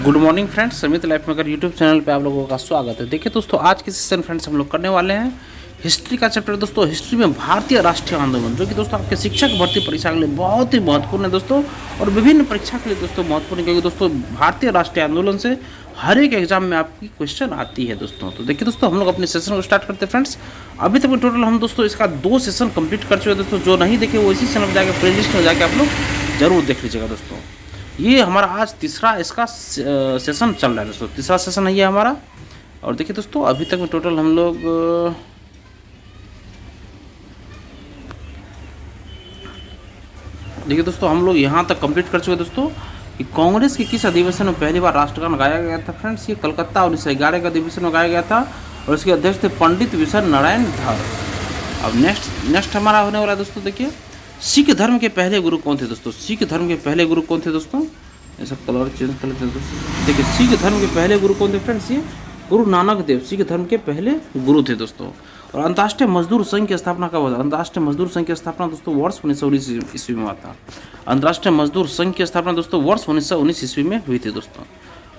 Good morning friends, समित life maker YouTube channel पे आप लोगों का स्वागत है। देखिए दोस्तों, आज के सेशन फ्रेंड्स हम लोग करने वाले हैं हिस्ट्री का चैप्टर। दोस्तों हिस्ट्री में भारतीय राष्ट्रीय आंदोलन, जो कि दोस्तों आपके शिक्षक भर्ती परीक्षा के लिए बहुत ही महत्वपूर्ण है दोस्तों, और विभिन्न परीक्षा के लिए दोस्तों महत्वपूर्ण है, क्योंकि दोस्तों भारतीय राष्ट्रीय आंदोलन से हर एक एग्जाम में आपकी क्वेश्चन आती है दोस्तों। तो देखिए दोस्तों, हम लोग अपने सेशन को स्टार्ट करते हैं फ्रेंड्स। अभी तक टोटल हम दोस्तों इसका 2 सेशन कंप्लीट कर चुके हैं दोस्तों। जो नहीं देखे वो इसी चैनल पर जाकर प्ले लिस्ट में जाकर आप लोग जरूर देख लीजिएगा दोस्तों। ये हमारा आज तीसरा इसका सेशन चल रहा है दोस्तों, तीसरा सेशन है ये हमारा। और देखिए दोस्तों, अभी तक में टोटल हम लोग देखिए दोस्तों, हम लोग यहाँ तक कंप्लीट कर चुके हैं दोस्तों कि कांग्रेस के किस अधिवेशन में पहली बार राष्ट्रगान गाया गया था फ्रेंड्स। ये कलकत्ता 1911 के अधिवेशन में गाया गया था, और इसके अध्यक्ष थे पंडित विशर नारायण धर। अब नेक्स्ट हमारा होने वाला है दोस्तों, देखिए सिख धर्म के पहले गुरु कौन थे दोस्तों। सिख धर्म के पहले गुरु कौन थे दोस्तों, ऐसा कलर चेंज कर लेते हैं दोस्तों। देखिए सिख धर्म के पहले गुरु कौन थे फ्रेंड्स, ये गुरु नानक देव सिख धर्म के पहले गुरु थे दोस्तों। और अंतर्राष्ट्रीय मजदूर संघ की स्थापना कब हुआ था। अंतर्राष्ट्रीय मजदूर संघ की स्थापना दोस्तों वर्ष 1919 ईस्वी में हुआ था। अंतर्राष्ट्रीय मजदूर संघ की स्थापना दोस्तों वर्ष 1919 ईस्वी में हुई थी दोस्तों।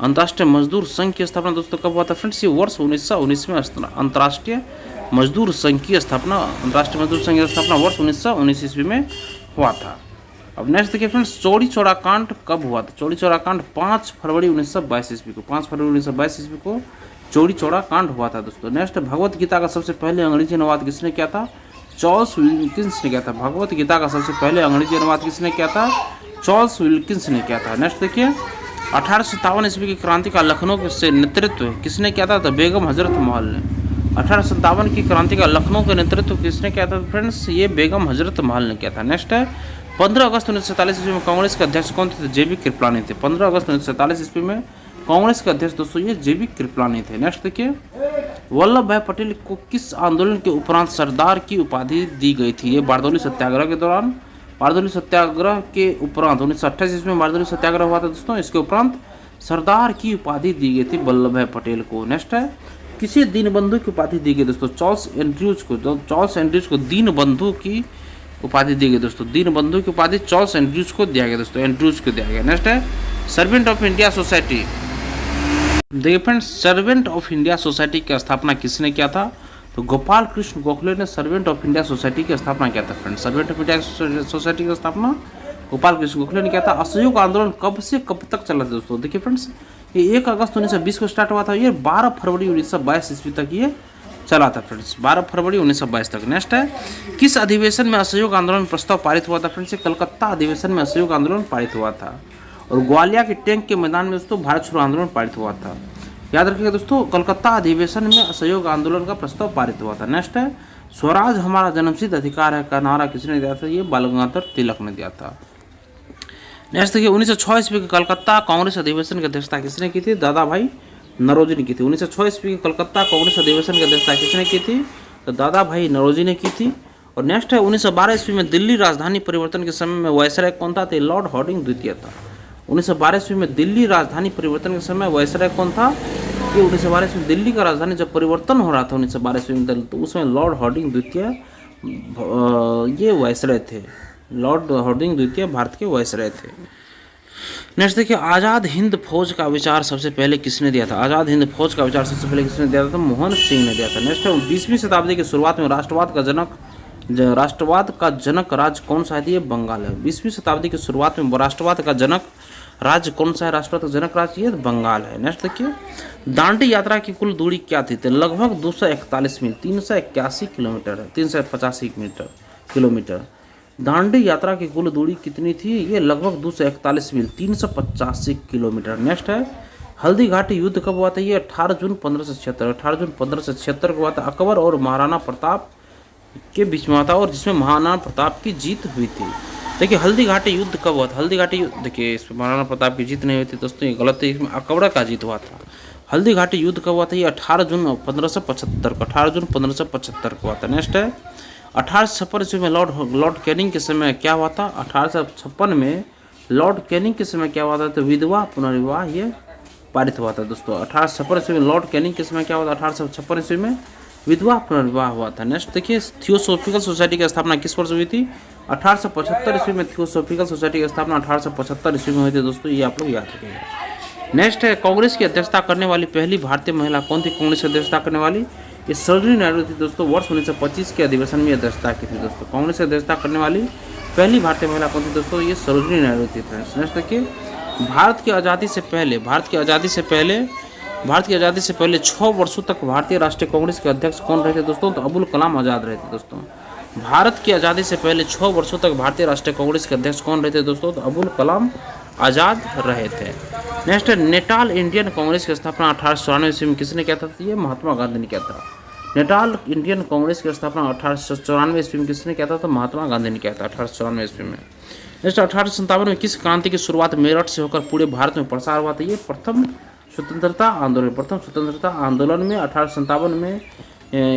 अंतर्राष्ट्रीय मजदूर संघ की स्थापना दोस्तों कब हुआ था फ्रेंड्स, ये वर्ष 1919 में अंतर्राष्ट्रीय मजदूर संघ की स्थापना अंतर्राष्ट्रीय मजदूर संघ की स्थापना वर्ष 1919 ईस्वी में हुआ था। अब नेक्स्ट देखिए फ्रेंड्स, चौड़ी चौड़ा कांड कब हुआ था। चौड़ी चौड़ा कांड 5 फरवरी 1922 ईस्वी को 5 फरवरी 1922 ईस्वी को चौड़ी चौड़ा कांड हुआ था दोस्तों। नेक्स्ट, भगवत गीता का सबसे पहले अंग्रेजी अनुवाद किसने किया था। चार्ल्स विल्किंस ने किया था। भगवत गीता का सबसे पहले अंग्रेजी अनुवाद किसने किया था, चार्ल्स विल्किंस ने किया था। नेक्स्ट देखिए, 1857 ईस्वी की क्रांति का लखनऊ से नेतृत्व किसने किया था, तो बेगम हजरत महल ने। 1857 की क्रांति का लखनऊ का नेतृत्व किसने किया था फ्रेंड्स, ये बेगम हजरत महल ने किया था। नेक्स्ट है, 15 अगस्त 1947 ईस्वी में कांग्रेस के अध्यक्ष कौन थे, जेबी कृपलानी थे। 15 अगस्त 1947 ईस्वी में कांग्रेस के अध्यक्ष दोस्तों ये जेबी कृपलानी थे। नेक्स्ट देखिए, वल्लभ भाई पटेल को किस आंदोलन के उपरांत सरदार की उपाधि दी गई थी। ये बारदौली सत्याग्रह के दौरान, बारदौली सत्याग्रह के उपरांत 1928 ईस्वी में बारदौली सत्याग्रह हुआ था दोस्तों। इसके उपरांत सरदार की उपाधि दी गई थी वल्लभ भाई पटेल को। नेक्स्ट है, किसी दीनबंधु की उपाधि दी गई दोस्तों, चार्ल्स एंड्रयूज को। चार्ल्स एंड्रयूज को दीनबंधु की उपाधि दी गई दोस्तों। दीनबंधु की उपाधि चार्ल्स एंड्रयूज को दिया गया दोस्तों, एंड्रयूज को दिया गया। नेक्स्ट है, सर्वेंट ऑफ इंडिया सोसाइटी। देखिए friends, servant of India society की स्थापना किसने किया था, तो गोपाल कृष्ण गोखले ने सर्वेंट ऑफ इंडिया सोसाइटी की स्थापना किया था friends. Servant of India society की स्थापना गोपाल कृष्ण गोखले ने किया था। असहयोग आंदोलन कब से कब तक चला था दोस्तों। देखिए फ्रेंड्स, ये 1 अगस्त 1920 को स्टार्ट हुआ था, ये 12 फरवरी 1922 ईस्वी तक ये चला था फ्रेंड्स, 12 फरवरी 1922 तक। नेक्स्ट है, किस अधिवेशन में असहयोग आंदोलन प्रस्ताव पारित हुआ था फ्रेंड्स, कलकत्ता अधिवेशन में असहयोग आंदोलन पारित हुआ था। और ग्वालियर के टैंक के मैदान में दोस्तों भारत छोड़ो आंदोलन पारित हुआ था। याद रखिएगा दोस्तों, कलकत्ता अधिवेशन में असहयोग आंदोलन का प्रस्ताव पारित हुआ था। नेक्स्ट है, स्वराज हमारा जन्मसिद्ध अधिकार है का नारा किसने दिया था, ये बाल गंगाधर तिलक ने दिया था। नेक्स्ट देखिए, 1906 ईस्वी के कलकत्ता कांग्रेस अधिवेशन की अध्यक्षता किसने की थी, दादा भाई नौरोजी ने की थी। 1906 ईस्वी के कलकत्ता कांग्रेस अधिवेशन की अध्यक्षता किसने की थी, तो दादा भाई नौरोजी ने की थी। और नेक्स्ट है, 1912 ईस्वी में दिल्ली राजधानी परिवर्तन के समय में वायसराय कौन था, तो लॉर्ड हार्डिंग द्वितीय था। 1912 ईस्वी में दिल्ली राजधानी परिवर्तन के समय वायसराय कौन था, ये 1912 ईस्वी में दिल्ली का राजधानी जब परिवर्तन हो रहा था 1912 ईस्वी में, तो उसमें लॉर्ड हार्डिंग द्वितीय ये वायसराय थे। लॉर्ड हार्डिंग द्वितीय भारत के वायसराय थे। नेक्स्ट देखिए, आज़ाद हिंद फौज का विचार सबसे पहले किसने दिया था। आज़ाद हिंद फौज का विचार सबसे पहले किसने दिया था, मोहन सिंह ने दिया था। नेक्स्ट है, 20वीं शताब्दी की शुरुआत में राष्ट्रवाद का जनक राज्य कौन सा है, ये बंगाल है। 20वीं शताब्दी की शुरुआत में राष्ट्रवाद का जनक राज्य कौन सा है, राष्ट्रवाद का जनक राज्य ये बंगाल है। नेक्स्ट देखिए, दांडी यात्रा की कुल दूरी क्या थी, तो लगभग 241 मील 381 किलोमीटर है, 385 किलोमीटर। दांडी यात्रा की कुल दूरी कितनी थी, ये लगभग 241 मील 385 किलोमीटर। नेक्स्ट है, हल्दी घाटी युद्ध कब हुआ था, ये 18 जून 1576 18 जून 1576 को हुआ था। अकबर और महाराणा प्रताप के बीच में हुआ था, और जिसमें महाराणा प्रताप की जीत हुई थी। देखिए, हल्दी घाटी युद्ध कब हुआ था, हल्दी घाटी युद्ध, देखिए इसमें महाराणा प्रताप की जीत नहीं हुई थी दोस्तों, ये गलत है, इसमें अकबर का जीत हुआ था। हल्दी घाटी युद्ध कब हुआ था, ये 18 जून 1575 को 18 जून 1575 को हुआ था। नेक्स्ट है, 1856 ईस्वी में लॉर्ड कैनिंग के समय क्या हुआ था, 1856 में लॉर्ड कैनिंग के समय क्या हुआ था, तो विधवा पुनर्विवाह ये पारित हुआ था दोस्तों। 1856 ईस्वी में लॉर्ड कैनिंग के समय क्या हुआ था, 1856 ईस्वी में विधवा पुनर्विवाह हुआ था। नेक्स्ट देखिए, थियोसॉफिकल सोसाइटी की स्थापना किस वर्ष हुई थी, 1875 ईस्वी में थियोसॉफिकल सोसाइटी की स्थापना 1875 ईस्वी में हुई थी दोस्तों, ये आप लोग याद रखिएगा। नेक्स्ट है कांग्रेस की अध्यक्षता करने वाली पहली भारतीय महिला कौन थी? कांग्रेस की अध्यक्षता करने वाली ये सरोजिनी नायडू थी दोस्तों। वर्ष 1925 के अधिवेशन में अध्यक्षता की थी दोस्तों। कांग्रेस की अध्यक्षता करने वाली पहली भारतीय महिला कौन थी दोस्तों? ये सरोजिनी नायडू थी फ्रेंड्स। नेक्स्ट देखिए, भारत की आज़ादी से पहले 6 वर्षों तक भारतीय राष्ट्रीय कांग्रेस के अध्यक्ष कौन रहे थे दोस्तों? तो अबुल कलाम आज़ाद रहे थे दोस्तों। भारत की आज़ादी से पहले 6 वर्षों तक भारतीय राष्ट्रीय कांग्रेस के अध्यक्ष कौन रहे थे दोस्तों? तो अबुल कलाम आज़ाद रहे थे। नेक्स्ट है, नेटाल इंडियन कांग्रेस की स्थापना 1894 ईस्वी में किसने किया था? तो ये महात्मा गांधी ने किया था। नेटाल इंडियन कांग्रेस की स्थापना 1894 ईस्वी में किसने किया था? तो महात्मा गांधी ने किया था 1894 ईस्वी में। नेक्स्ट, 1857 में किस क्रांति की शुरुआत मेरठ से होकर पूरे भारत में प्रसार हुआ था? ये प्रथम स्वतंत्रता आंदोलन में 1857 में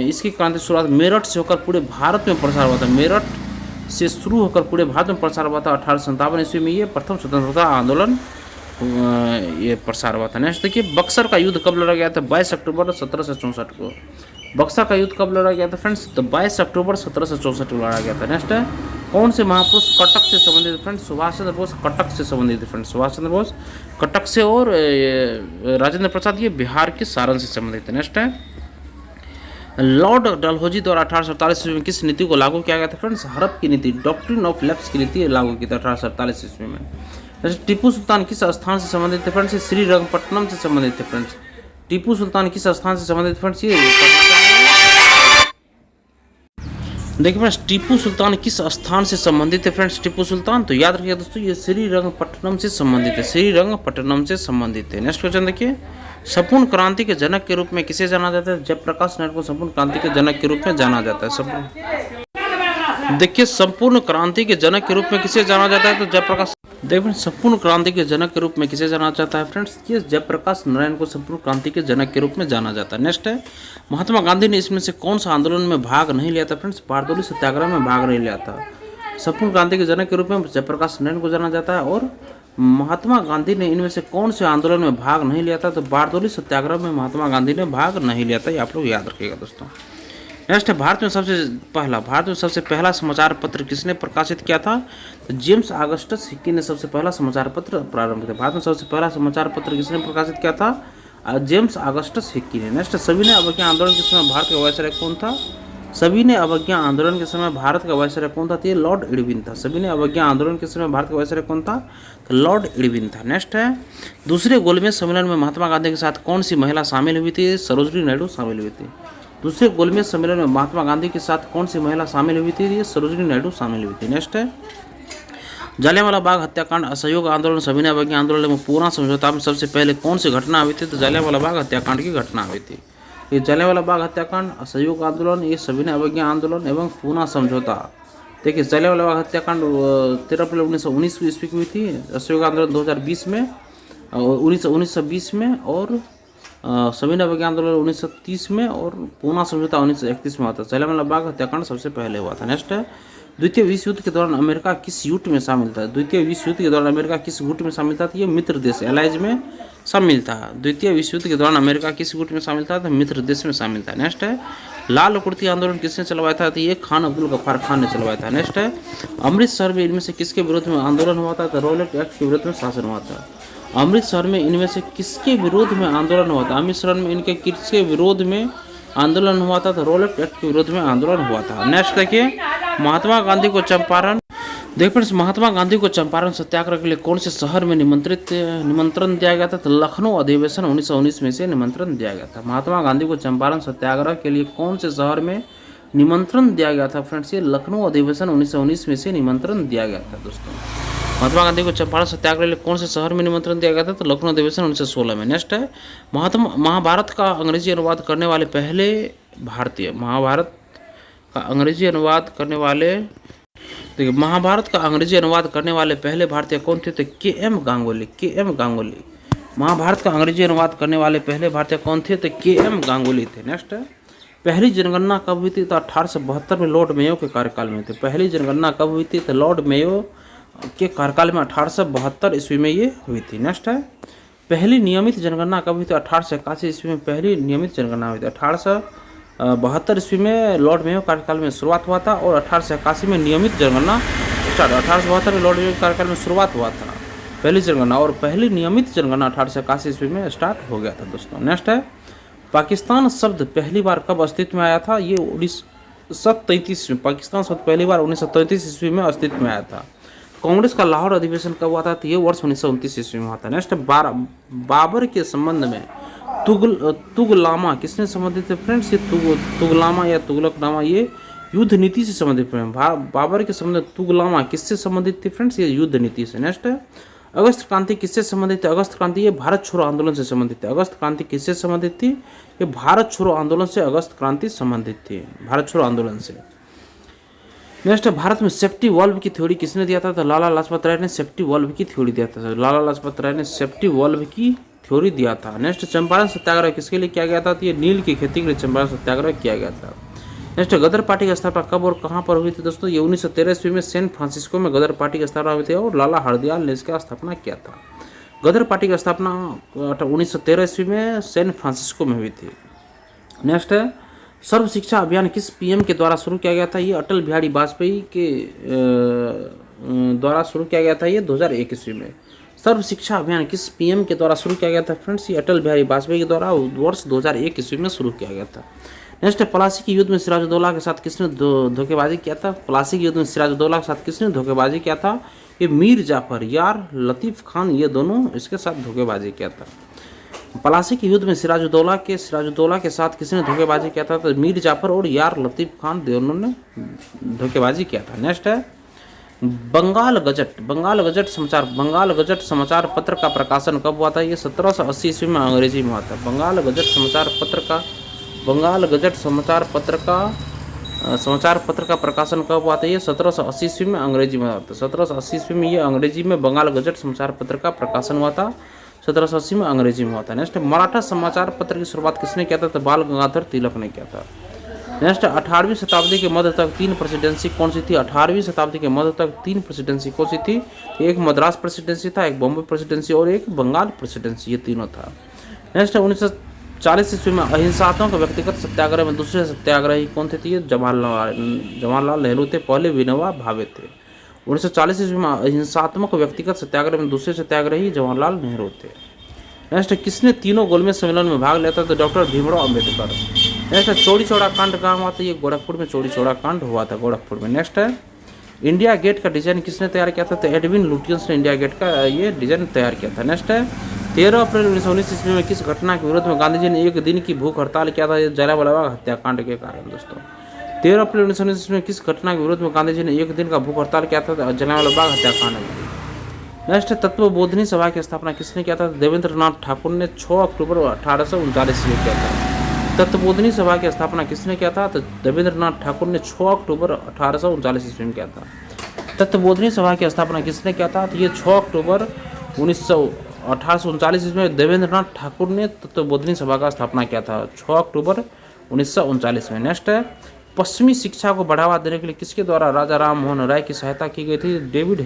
इसकी क्रांति शुरुआत मेरठ से होकर पूरे भारत में प्रसार हुआ था। मेरठ से शुरू होकर पूरे भारत में प्रसार हुआ था 1857 ईस्वी में। ये प्रथम स्वतंत्रता आंदोलन ये प्रसार हुआ था। नेक्स्ट देखिए, बक्सर का युद्ध कब लड़ा गया था? 22 अक्टूबर 1764 को। बक्सर का युद्ध कब लड़ा गया था फ्रेंड्स? तो 22 अक्टूबर 1764 को लड़ा गया था। नेक्स्ट है, कौन से महापुरुष कटक से संबंधित? फ्रेंड्स सुभाष चंद्र बोस कटक से संबंधित है फ्रेंड्स। सुभाष चंद्र बोस कटक से और राजेंद्र प्रसाद ये बिहार के सारण से संबंधित है। नेक्स्ट है, लॉर्ड डलहौजी द्वारा 1847 ईस्वी में किस नीति को लागू किया गया था फ्रेंड्स? हड़प की नीति, डॉक्ट्रिन ऑफ लैप्स की नीति लागू की थी 1847 ईस्वी में। टीपू सुल्तान किस स्थान से संबंधित थे फ्रेंड्स? श्रीरंगपट्टनम से संबंधित थे फ्रेंड्स। टीपू सुल्तान किस स्थान से संबंधित फ्रेंड्स? ये देखिए फ्रेंड्स, टीपू सुल्तान किस स्थान से संबंधित है फ्रेंड्स? टीपू सुल्तान तो याद रखिए दोस्तों, ये श्रीरंगपट्टनम से संबंधित है। श्रीरंगपट्टनम से संबंधित है। नेक्स्ट क्वेश्चन देखिए, संपूर्ण क्रांति के जनक के रूप में किसे जाना जाता है? जयप्रकाश नारायण को संपूर्ण क्रांति के जनक के रूप में जाना जाता है। देखिए, संपूर्ण क्रांति के जनक के रूप में किसे जाना जाता है? तो जयप्रकाश। देखिए, संपूर्ण क्रांति के जनक के रूप में किसे जाना जाता है फ्रेंड्स? ये जयप्रकाश नारायण को संपूर्ण क्रांति के जनक के रूप में जाना जाता है। नेक्स्ट है, महात्मा गांधी ने इसमें से कौन सा आंदोलन में भाग नहीं लिया था फ्रेंड्स? बारदोली सत्याग्रह में भाग नहीं लिया था। संपूर्ण क्रांति के जनक के रूप में जयप्रकाश नारायण को जाना जाता है। और महात्मा गांधी ने इनमें से कौन से आंदोलन में भाग नहीं लिया था? तो बारदोली सत्याग्रह में महात्मा गांधी ने भाग नहीं लिया था। ये आप लोग याद रखिएगा दोस्तों। नेक्स्ट है, भारत में सबसे पहला समाचार पत्र किसने प्रकाशित किया था? तो जेम्स ऑगस्टस हिक्की ने सबसे पहला समाचार पत्र प्रारंभ किया। भारत में सबसे पहला समाचार पत्र किसने प्रकाशित किया था? जेम्स ऑगस्टस हिक्की ने। नेक्स्ट, सविनय अवज्ञा आंदोलन के समय भारत का वायसराय कौन था? सविनय अवज्ञा आंदोलन के समय भारत का वायसराय कौन था? तो ये लॉर्ड इरविन था। सविनय अवज्ञा आंदोलन के समय भारत का वायसराय कौन था? तो लॉर्ड इरविन था। नेक्स्ट है, दूसरे गोलमेज सम्मेलन में महात्मा गांधी के साथ कौन सी महिला शामिल हुई थी? सरोजिनी नायडू शामिल हुई थी। दूसरे गोलमेज सम्मेलन में महात्मा गांधी के साथ कौन सी महिला शामिल हुई थी? ये सरोजिनी नायडू शामिल हुई थी। नेक्स्ट है, जलियांवाला बाग हत्याकांड, असहयोग आंदोलन, सविनय अवज्ञा आंदोलन में पूरा समझौता में सबसे पहले कौन सी घटना हुई थी? तो जलियांवाला बाग हत्याकांड की घटना हुई थी। ये जलियांवाला बाग हत्याकांड, असहयोग आंदोलन, ये सविनय अवज्ञा आंदोलन एवं पूना समझौता। देखिए, जलियांवाला बाग हत्याकांड 13 अप्रैल 1919 ईस्वी की हुई थी। असहयोग आंदोलन 2020 में और 1920 में, और सविनय अवज्ञा आंदोलन 1930 में, और पूना समझौता 1931 में हुआ था। जलियांवाला बाग हत्याकांड सबसे पहले हुआ था। नेक्स्ट है, द्वितीय विश्व युद्ध के दौरान अमेरिका किस युद्ध में शामिल था? द्वितीय विश्व युद्ध के दौरान अमेरिका किस गुट में शामिल था? तो ये मित्र देश एलाइज में शामिल था। द्वितीय विश्व युद्ध के दौरान अमेरिका किस गुट में शामिल था? तो मित्र देश में शामिल था। नेक्स्ट है, लाल कुर्ती आंदोलन किसने चलवाया था? तो ये खान अब्दुल गफ्फार खान ने चलवाया था। नेक्स्ट है, अमृतसर में इनमें से किसके विरोध में आंदोलन हुआ था? तो रॉलेट एक्ट के विरोध में शासन हुआ था। अमृतसर में इनमें से किसके विरोध में आंदोलन हुआ था? अमृतसर में इनके किसके विरोध में आंदोलन हुआ था? तो रॉलेट एक्ट के विरोध में आंदोलन हुआ था। नेक्स्ट देखिए, महात्मा गांधी को चंपारण, महात्मा गांधी को चंपारण सत्याग्रह के लिए कौन से शहर में निमंत्रण दिया गया था? तो लखनऊ अधिवेशन 1919 में से निमंत्रण दिया गया था। महात्मा गांधी को चंपारण सत्याग्रह के लिए कौन से शहर में निमंत्रण दिया गया था फ्रेंड्स? ये लखनऊ अधिवेशन 1919 में से निमंत्रण दिया गया था दोस्तों। महात्मा गांधी को चंपारण सत्याग्रह के लिए कौन से शहर में निमंत्रण दिया गया था? तो लखनऊ अधिवेशन 1916 में। नेक्स्ट है, महाभारत का अंग्रेजी अनुवाद करने वाले पहले भारतीय, महाभारत का अंग्रेजी अनुवाद करने वाले, देखिए महाभारत का अंग्रेजी अनुवाद करने वाले पहले भारतीय कौन थे? तो के.एम. गांगुली। के.एम. गांगुली महाभारत का अंग्रेजी अनुवाद करने वाले पहले भारतीय कौन थे? तो के.एम. गांगुली थे। नेक्स्ट है, पहली जनगणना कब हुई थी? तो 1872 में लॉर्ड मेयो के कार्यकाल में थी। पहली जनगणना कब हुई थी? तो लॉर्ड मेयो के कार्यकाल में 1872 ईस्वी में ये हुई थी। नेक्स्ट है, पहली नियमित जनगणना कब हुई थी? 1881 ईस्वी में पहली नियमित जनगणना हुई थी। 1872 ईस्वी में लॉर्ड मेयो कार्यकाल में शुरुआत हुआ था और 1881 में नियमित जनगणना स्टार्ट। 1872 में लॉर्ड मेयो कार्यकाल में शुरुआत हुआ था। पहली जनगणना, और पहली नियमित जनगणना 1881 ईस्वी में स्टार्ट हो गया था दोस्तों। नेक्स्ट है, पाकिस्तान शब्द पहली बार कब अस्तित्व में आया था? ये 1933 में, पाकिस्तान शब्द पहली बार 1933 ईस्वी में अस्तित्व में आया था। कांग्रेस का लाहौर अधिवेशन कब हुआ था? तो ये वर्ष 1929 ईस्वी में हुआ था। नेक्स्ट, बाबर के संबंध में तुगलामा किसने संबंधित है फ्रेंड्स? ये तुगलामा या तुगलकनामा ये युद्ध नीति से संबंधित है। बाबर के संबंध में तुगलामा किससे संबंधित थी फ्रेंड्स? ये युद्ध नीति से। नेक्स्ट है, अगस्त क्रांति किससे संबंधित है? अगस्त क्रांति ये भारत छोड़ो आंदोलन से संबंधित है। अगस्त क्रांति किससे संबंधित थी? ये भारत छोड़ो आंदोलन से अगस्त क्रांति संबंधित थी, भारत छोड़ो आंदोलन से। नेक्स्ट, भारत में सेफ्टी वॉल्व की थ्योरी किसने दिया था? तो लाला लाजपत राय ने सेफ्टी वॉल्व की थ्योरी दिया था। लाला लाजपत राय ने सेफ्टी वॉल्व की थ्योरी दिया था। नेक्स्ट, चंपारण सत्याग्रह किसके लिए किया गया था? तो ये नील की खेती के लिए चंपारण सत्याग्रह किया गया था। नेक्स्ट, गदर पार्टी की स्थापना कब और कहाँ पर हुई थी दोस्तों? ये 1913 ईस्वी में सैन फ्रांसिस्को में गदर पार्टी की स्थापना हुई थी और लाला हरदयाल ने इसका स्थापना किया था। गदर पार्टी की स्थापना 1913 ईस्वी में सैन फ्रांसिस्को में हुई थी। नेक्स्ट है, सर्व शिक्षा अभियान किस पीएम के द्वारा शुरू किया गया था? ये अटल बिहारी वाजपेयी के द्वारा शुरू किया गया था, ये 2001 ईस्वी में। सर्व शिक्षा अभियान किस पीएम के द्वारा शुरू किया गया था फ्रेंड्स? ये अटल बिहारी वाजपेयी के द्वारा वर्ष 2001 ईस्वी में शुरू किया गया था। नेक्स्ट, प्लासी के युद्ध में सिराजुद्दौला के साथ किसने धोखेबाजी किया था? प्लासी के युद्ध में सिराजुद्दौला के साथ किसने धोखेबाजी किया था? ये मीर जाफर यार लतीफ़ खान, ये दोनों इसके साथ धोखेबाजी किया था। प्लासी के युद्ध में सिराजुद्दौला के साथ किसने धोखेबाजी किया था? तो मीर जाफर और यार लतीफ़ खान दोनों ने धोखेबाजी किया था। नेक्स्ट है, बंगाल गजट समाचार पत्र का प्रकाशन कब हुआ था? ये 1780 ईस्वी में अंग्रेजी में हुआ था। बंगाल गजट समाचार पत्र का प्रकाशन कब हुआ था? ये 1780 ईस्वी में अंग्रेजी में हुआ था। 1780 ईस्वी में ये अंग्रेजी में बंगाल गजट समाचार पत्र का प्रकाशन हुआ था। 1780 में अंग्रेजी में हुआ था। नेक्स्ट, मराठा समाचार पत्र की शुरुआत किसने किया था? तो बाल गंगाधर तिलक ने किया था। नेक्स्ट, 18वीं शताब्दी के मध्य तक 3 प्रेसिडेंसी कौन सी थी? 18वीं शताब्दी के मध्य तक 3 प्रेसिडेंसी कौन सी थी? एक मद्रास प्रेसिडेंसी था, एक बॉम्बे प्रेसिडेंसी और एक बंगाल प्रेसिडेंसी, ये तीनों था। नेक्स्ट, 1940 ईस्वी में अहिंसात्मक व्यक्तिगत सत्याग्रह में दूसरे सत्याग्रही कौन थे? ये जवाहरलाल नेहरू थे, पहले विनोबा भावे थे। 1940 ईस्वी में अहिंसात्मक व्यक्तिगत सत्याग्रह में दूसरे सत्याग्रही जवाहरलाल नेहरू थे। नेक्स्ट, किसने तीनों गोलमेज सम्मेलन में भाग लिया था? तो डॉक्टर भीमराव अम्बेडकर। नेक्स्ट, चौड़ी चौड़ा कांड कहाँ हुआ था? ये गोरखपुर में चौड़ी चौड़ा कांड हुआ था, गोरखपुर में। नेक्स्ट है, इंडिया गेट का डिजाइन किसने तैयार किया था? तो एडविन लुटियंस ने इंडिया गेट का ये डिजाइन तैयार किया था। नेक्स्ट है, 13 अप्रैल 1919 ईस्वी में किस घटना के विरोध में गांधी जी ने एक दिन की भूख हड़ताल किया था? जलियांवाला बाग हत्याकांड के कारण दोस्तों। 13 अप्रैल 1919 ईस्वी में किस घटना के विरोध में गांधी जी ने एक दिन का भूख हड़ताल किया था? जलियांवाला बाग हत्याकांड में। नेक्स्ट, तत्वबोधिनी सभा की स्थापना किसने किया था? देवेंद्र नाथ ठाकुर ने 6 अक्टूबर 1839 में किया था। तत्वबोधिनी सभा की स्थापना किसने किया था? तो देवेंद्र नाथ ठाकुर ने 6 अक्टूबर 1839 ईस्वी में किया था। तत्वबोधिनी सभा की स्थापना किसने किया था? तो ये 6 अक्टूबर 1839 ईस्वी में देवेंद्र नाथ ठाकुर ने तत्वबोधिनी सभा का स्थापना किया था, 6 अक्टूबर 1939 में। नेक्स्ट है, पश्चिमी शिक्षा को बढ़ावा देने के लिए किसके द्वारा राजा राम मोहन राय की सहायता की गई थी? डेविड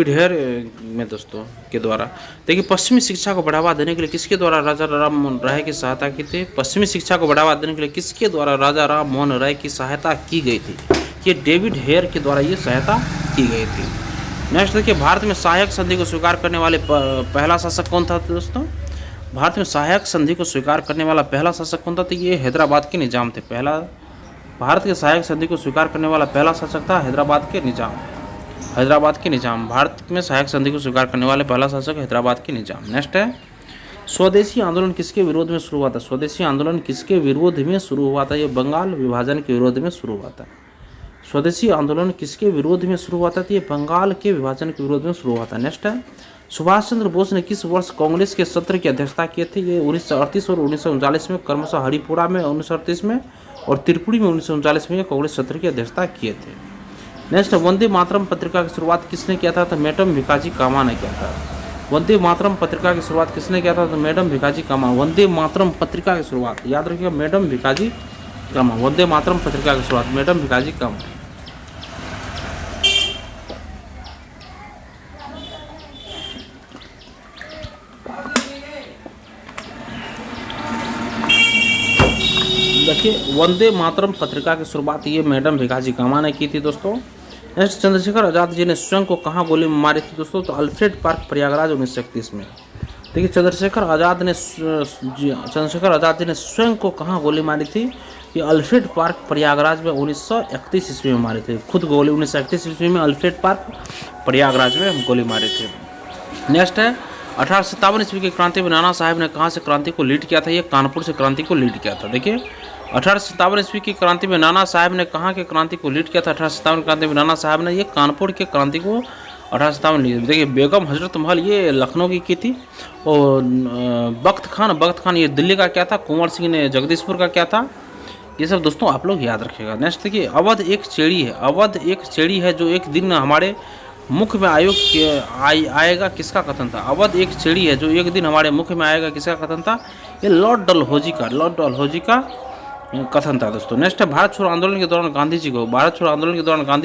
हेयर में दोस्तों के द्वारा। देखिए, पश्चिमी शिक्षा को बढ़ावा देने के लिए किसके द्वारा राजा राम मोहन राय की सहायता की थी? पश्चिमी शिक्षा को बढ़ावा देने के लिए किसके द्वारा राजा राम मोहन राय की सहायता की गई थी? ये डेविड हेयर के द्वारा ये सहायता की गई थी। नेक्स्ट देखिए, भारत में सहायक संधि को स्वीकार करने वाले पहला शासक कौन था दोस्तों? भारत में सहायक संधि को स्वीकार करने वाला पहला शासक कौन था? तो ये हैदराबाद के निजाम थे। भारत के सहायक संधि को स्वीकार करने वाला पहला शासक था हैदराबाद के निजाम। भारत में सहायक संधि को स्वीकार करने वाले पहला शासक हैदराबाद के निजाम। नेक्स्ट है, स्वदेशी आंदोलन किसके विरोध में शुरू हुआ था? स्वदेशी आंदोलन किसके विरोध में शुरू हुआ था? ये बंगाल विभाजन के विरोध में शुरू हुआ था। स्वदेशी आंदोलन किसके विरोध में शुरू हुआ था? तो ये बंगाल के विभाजन के विरोध में शुरू हुआ था। नेक्स्ट है, सुभाष चंद्र बोस ने किस वर्ष कांग्रेस के सत्र की अध्यक्षता किए थे? ये 1938 और 1939 में, क्रमशः हरिपुरा में 1938 में और त्रिपुरी में 1939 में कांग्रेस सत्र की अध्यक्षता किए थे। नेक्स्ट, वंदे मातरम पत्रिका की शुरुआत किसने किया था? तो मैडम भिकाजी कामा ने किया था। वंदे मातरम पत्रिका की शुरुआत किसने किया था? तो मैडम भिकाजी कामा। वंदे मातरम पत्रिका की शुरुआत याद रखिएगा, मैडम भिकाजी कामा। वंदे मातरम पत्रिका की शुरुआत मैडम भिकाजी कामा। देखिए, वंदे मातरम पत्रिका की शुरुआत ये मैडम भिकाजी कामा ने की थी दोस्तों। नेक्स्ट, चंद्रशेखर आज़ाद जी ने स्वयं को कहाँ गोली मारी थी दोस्तों? तो अल्फ्रेड पार्क प्रयागराज 1931 में। देखिए, चंद्रशेखर आज़ाद जी ने स्वयं को कहाँ गोली मारी थी? ये अल्फ्रेड पार्क प्रयागराज में 1931 ईस्वी में मारी थी। खुद गोली 1931 ईस्वी में अल्फ्रेड पार्क प्रयागराज में गोली मारी थी। नेक्स्ट है 1857 ईस्वी की क्रांति में नाना साहब ने कहाँ से क्रांति को लीड किया था? ये कानपुर से क्रांति को लीड किया था। देखिए, 1857 ईस्वी की क्रांति में नाना साहब ने कहाँ के क्रांति को लीड किया था? 1857 क्रांति में नाना साहब ने ये कानपुर के क्रांति को 1857 लीड। देखिए, बेगम हजरत महल ये लखनऊ की थी, और बख्त खान ये दिल्ली का क्या था? कुंवर सिंह ने जगदीशपुर का क्या था? ये सब दोस्तों आप लोग याद रखिएगा। नेक्स्ट देखिए, अवध एक चेड़ी है जो एक दिन हमारे मुख्य में आएगा, किसका कथन था? अवध एक चेड़ी है जो एक दिन हमारे मुख्य में आएगा, किसका कथन था? ये लॉर्ड डलहौजी का कथन था दोस्तों। नेक्स्ट है, भारत छोड़ो आंदोलन के दौरान गांधी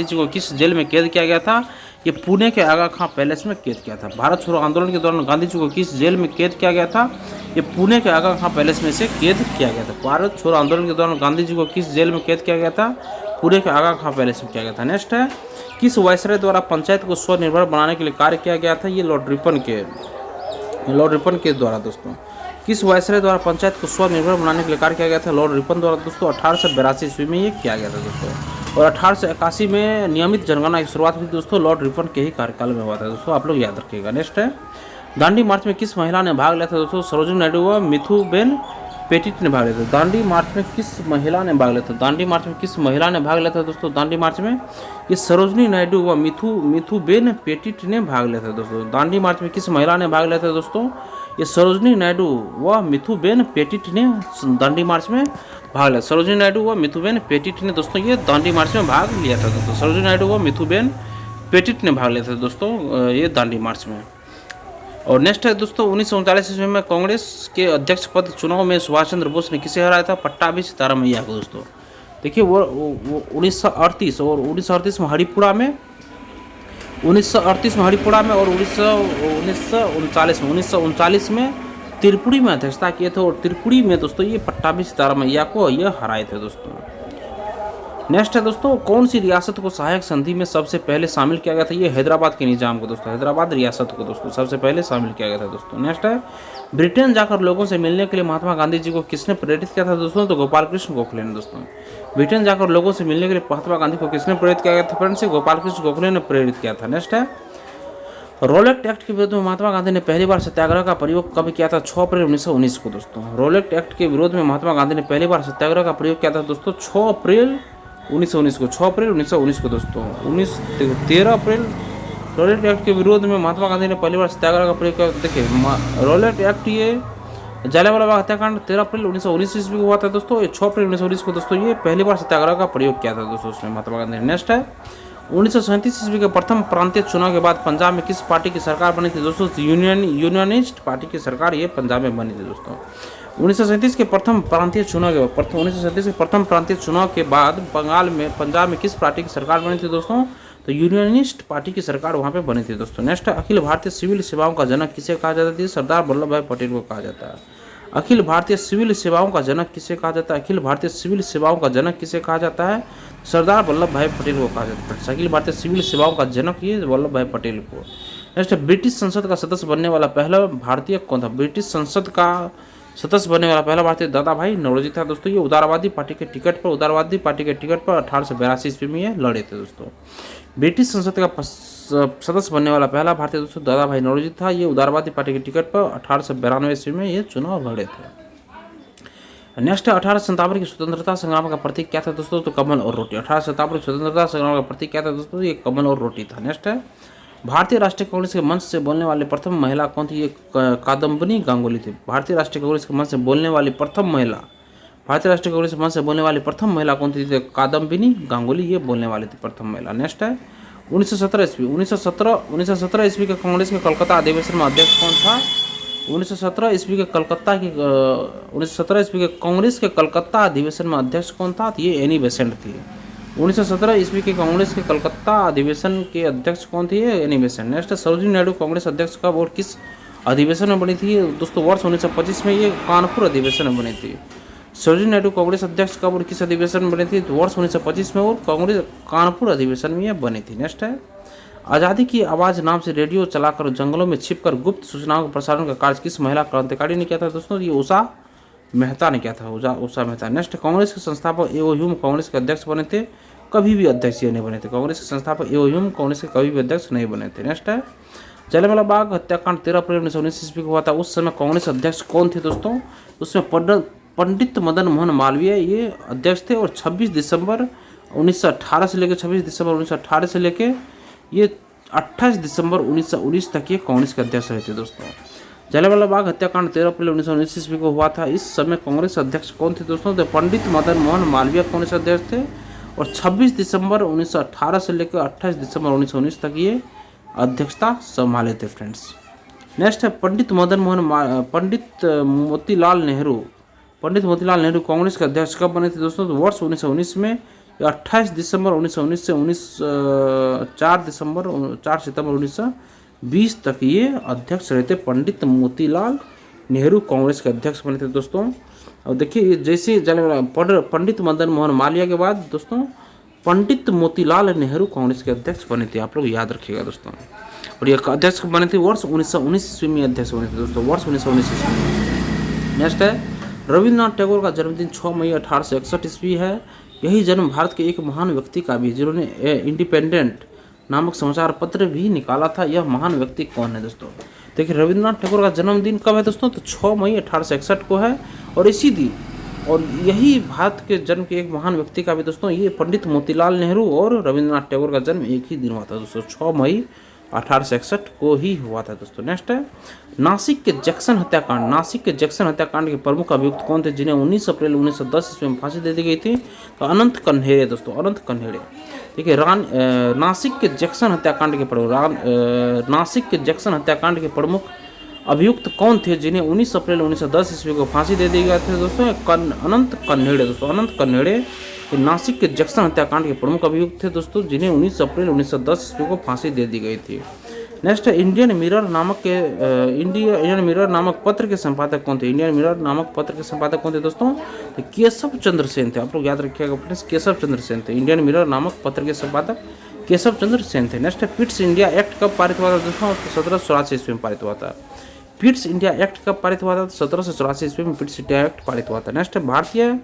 जी को किस जेल में कैद किया गया था? ये पुणे के आगा खां पैलेस में कैद किया था। भारत छोड़ो आंदोलन के दौरान गांधी जी को किस जेल में कैद किया गया था? ये पुणे के आगा खां पैलेस में से कैद किया गया था। भारत छोड़ो आंदोलन के दौरान गांधी जी को किस जेल में कैद किया गया था? पुणे के आगा खां पैलेस में किया गया था। नेक्स्ट है, किस वायसराय द्वारा पंचायत को स्वनिर्भर बनाने के लिए कार्य किया गया था? ये लॉर्ड रिपन के द्वारा दोस्तों। किस वायसराय द्वारा पंचायत को स्वनिर्भर बनाने के लिए कार्य किया गया था? लॉर्ड रिपन द्वारा दोस्तों। 1882 ईस्वी में ये किया गया था दोस्तों, और 1881 में नियमित जनगणना की शुरुआत हुई दोस्तों लॉर्ड रिपन के ही कार्यकाल में हुआ था दोस्तों, आप लोग याद रखिएगा। नेक्स्ट है, दांडी मार्च में किस महिला ने भाग लिया था दोस्तों? सरोजिनी नायडू व मिथुबेन पेटिट ने भाग लिया था। दांडी मार्च में किस महिला ने भाग लिया था? दांडी मार्च में किस महिला ने भाग लिया था दोस्तों? दांडी मार्च में ये सरोजिनी नायडू व मिथुबेन पेटिट ने भाग लिया था दोस्तों। दांडी मार्च में किस महिला ने भाग लिया था दोस्तों? ये सरोजिनी नायडू व मिथुबेन पेटिट ने दांडी मार्च में भाग लिया। सरोजिनी नायडू व मिथुबेन पेटिट ने दोस्तों ये दांडी मार्च में भाग लिया था दोस्तों। सरोजिनी नायडू व मिथुबेन पेटिट ने भाग लिया था दोस्तों ये दांडी मार्च में। और नेक्स्ट है दोस्तों, 1939 ईस्वी में कांग्रेस के अध्यक्ष पद चुनाव में सुभाष चंद्र बोस ने किसे हराया था? पट्टाभी सीतारामैया को दोस्तों। देखिए, वो 1938 और 1938 में हरिपुरा में, 1938 में हरिपुरा में, और 1939 में त्रिपुरी में अध्यक्षता किए थे, और त्रिपुरी में दोस्तों ये पट्टाभी सीतारामैया को ये हराए थे दोस्तों। नेक्स्ट है दोस्तों, कौन सी रियासत को सहायक संधि में सबसे पहले शामिल किया गया था? ये हैदराबाद के निजाम को दोस्तों, हैदराबाद रियासत को दोस्तों सबसे पहले शामिल किया गया था दोस्तों। नेक्स्ट है, ब्रिटेन जाकर लोगों से मिलने के लिए महात्मा गांधी जी को किसने प्रेरित किया था दोस्तों? तो गोपाल कृष्ण गोखले ने दोस्तों। ब्रिटेन जाकर लोगों से मिलने के लिए महात्मा गांधी को किसने प्रेरित किया गया था? फ्रेंड्स, गोपाल कृष्ण गोखले ने प्रेरित किया था। नेक्स्ट है, रोलेक्ट एक्ट के विरोध में महात्मा गांधी ने पहली बार सत्याग्रह का प्रयोग कब किया था? 6 अप्रैल 1919 को दोस्तों। रोलेक्ट एक्ट के विरोध में महात्मा गांधी ने पहली बार सत्याग्रह का प्रयोग किया था दोस्तों 6 अप्रैल 1919 को। 6 अप्रैल 1919 को दोस्तों। 13 अप्रैल रोलेट एक्ट के विरोध में महात्मा गांधी ने पहली बार सत्याग्रह का प्रयोग किया। देखिए, रोलेट एक्ट ये जलियांवाला बाग हत्याकांड 13 अप्रैल 1919 ईस्वी को हुआ था दोस्तों। ये 6 अप्रैल 1919 को दोस्तों ये पहली बार सत्याग्रह का प्रयोग किया था दोस्तों उसमें महात्मा गांधी ने। नेक्स्ट है, 1937 ईस्वी के प्रथम प्रांतीय चुनाव के बाद पंजाब में किस पार्टी की सरकार बनी थी दोस्तों? यूनियनिस्ट पार्टी की सरकार ये पंजाब में बनी थी दोस्तों। 1937 के प्रथम प्रांतीय चुनाव के बाद पंजाब में किस पार्टी की सरकार बनी थी दोस्तों? तो यूनियनिस्ट पार्टी की सरकार वहाँ पे बनी थी दोस्तों। नेक्स्ट, अखिल भारतीय सिविल सेवाओं का जनक किसे कहा जाता है? सरदार वल्लभ भाई पटेल को कहा जाता है। अखिल भारतीय सिविल सेवाओं का जनक किसे कहा जाता है? अखिल भारतीय सिविल सेवाओं का जनक किसे कहा जाता है? सरदार वल्लभ भाई पटेल को कहा जाता है। अखिल भारतीय सिविल सेवाओं का जनक ये वल्लभ भाई पटेल को। नेक्स्ट, ब्रिटिश संसद का सदस्य बनने वाला पहला भारतीय कौन था? ब्रिटिश संसद का सदस्य बनने वाला पहला भारतीय दादा भाई नौरोजी था दोस्तों। ये उदारवादी पार्टी के टिकट पर 1882 ईस्वी में ये लड़े थे दोस्तों। ब्रिटिश संसद का सदस्य बनने वाला पहला भारतीय दोस्तों दादा भाई नौरोजी था। ये उदारवादी पार्टी के टिकट पर 1892 ईस्वी में ये चुनाव लड़े थे। नेक्स्ट, 1857 की स्वतंत्रता संग्राम का प्रतीक क्या था दोस्तों? तो कमल और रोटी। 1857 की स्वतंत्रता संग्राम का प्रतीक क्या था दोस्तों? ये कमल और रोटी था। नेक्स्ट है, भारतीय राष्ट्रीय कांग्रेस के मंच से बोलने वाली प्रथम महिला कौन थी? ये कादम्बिनी गांगुली थी। भारतीय राष्ट्रीय कांग्रेस के मंच से बोलने वाली प्रथम महिला कौन थी? कादम्बिनी गांगुली ये बोलने वाली थी प्रथम महिला। नेक्स्ट है, 1917 ईस्वी के कांग्रेस के कलकत्ता अधिवेशन में अध्यक्ष कौन था? 1917 ईस्वी के कांग्रेस के कलकत्ता अधिवेशन में अध्यक्ष कौन था? तो ये एनी बेसेंट थी। 1917 ईस्वी के कांग्रेस के कलकत्ता अधिवेशन के अध्यक्ष कौन थी? Annie Besant. Next, Sarojini Naidu Congress अध्यक्ष कब और किस अधिवेशन में बनी थी दोस्तों? वर्ष 1925 में ये कानपुर अधिवेशन में बनी थी। सरोजिनी नायडू कांग्रेस अध्यक्ष कब और किस अधिवेशन में बनी थी? तो वर्ष 1925 में और कांग्रेस कानपुर अधिवेशन में यह बनी थी। नेक्स्ट है, आज़ादी की आवाज़ नाम से रेडियो चलाकर जंगलों में छिपकर गुप्त सूचनाओं के प्रसारण का कार्य किस महिला क्रांतिकारी ने किया था? दोस्तों ये उषा मेहता ने किया था, उषा मेहता। नेक्स्ट, कांग्रेस के संस्थापक एओ ह्यूम कांग्रेस के अध्यक्ष बने थे, कभी भी अध्यक्ष ये नहीं बने थे। कांग्रेस के संस्थापक एओ ह्यूम कांग्रेस के कभी भी अध्यक्ष नहीं बने थे। नेक्स्ट है, जलियांवाला बाग हत्याकांड 13 अप्रैल 1919 ईस्वी को हुआ था, उस समय कांग्रेस अध्यक्ष कौन थे? दोस्तों उसमें पंडित मदन मोहन मालवीय ये अध्यक्ष थे, और 26 दिसंबर 1918 से लेकर 26 दिसंबर 1918 से लेकर ये 28 दिसंबर 1919 तक ये कांग्रेस के अध्यक्ष रहे थे। दोस्तों जलियांवाला बाग हत्याकांड 13 अप्रैल 1919 ईस्वी को हुआ था, इस समय कांग्रेस अध्यक्ष कौन थे? दोस्तों तो पंडित मदन मोहन मालवीय कांग्रेस अध्यक्ष थे, और 26 दिसंबर 1918 से लेकर 28 दिसंबर 1919 तक ये अध्यक्षता संभाले थे। फ्रेंड्स नेक्स्ट है, पंडित मोतीलाल नेहरू कांग्रेस के अध्यक्ष कब बने थे? दोस्तों तो वर्ष 1919 में, 28 दिसंबर 1919 से 4 सितंबर 1920 तक ये अध्यक्ष रहे थे। पंडित मोतीलाल नेहरू कांग्रेस के अध्यक्ष बने थे। दोस्तों और देखिए जैसे पंडित मदन मोहन मालवीय के बाद दोस्तों पंडित मोतीलाल नेहरू कांग्रेस के अध्यक्ष बने थे, आप लोग याद रखिएगा दोस्तों। और ये अध्यक्ष बने थे वर्ष 1919 ईस्वी में अध्यक्ष बने थे दोस्तों, वर्ष 1919 ईस्वी में। नेक्स्ट है, रविन्द्रनाथ टैगोर का जन्मदिन 6 मई 1861 ईस्वी है। यही जन्म भारत के एक महान व्यक्ति का भी, जिन्होंने इंडिपेंडेंट नामक समाचार पत्र भी निकाला था। यह महान व्यक्ति कौन है? दोस्तों देखिए रविन्द्रनाथ टैगोर का जन्मदिन कब है? दोस्तों तो 6 मई 1861 को है, और इसी दिन और यही भारत के जन्म के एक महान व्यक्ति का भी दोस्तों ये पंडित मोतीलाल नेहरू और रविन्द्रनाथ टैगोर का जन्म एक ही दिन हुआ था दोस्तों, 6 मई 1861 को ही हुआ था दोस्तों। नेक्स्ट है, नासिक के जैक्सन हत्याकांड के प्रमुख अभियुक्त कौन थे, जिन्हें 19 अप्रैल 1910 ईस्वी में फांसी दे दी गई थी? तो अनंत कन्हेरे दोस्तों, अनंत कन्हेरे। देखिए नासिक के जैक्सन हत्याकांड के प्रमुख अभियुक्त कौन थे, जिन्हें 19 अप्रैल 1910 ईस्वी को फांसी दे दी गई थी? दोस्तों अनंत कन्हेरे दोस्तों, अनंत कन्हेरे नासिक के जैक्सन हत्याकांड के प्रमुख अभियुक्त थे दोस्तों, जिन्हें 19 अप्रैल 1910 ईस्वी को फांसी दे दी गई थी। नेक्स्ट है, इंडियन मिरर नामक पत्र के संपादक कौन थे? इंडियन मिरर नामक पत्र के संपादक कौन थे? दोस्तों तो केशव चंद्र सेन थे, आप लोग याद रखिएगा फ्रेंड्स, केशव चंद्र सेन थे। इंडियन मिरर नामक पत्र के संपादक केशव चंद्र सेन थे। नेक्स्ट है, पिट्स इंडिया एक्ट कब पारित हुआ था? दोस्तों 1784 ईस्वी में पारित हुआ था। पिट्स इंडिया एक्ट कब पारित हुआ था? 1784 ईस्वी में पिट्स इंडिया एक्ट पारित हुआ था। नेक्स्ट है, भारतीय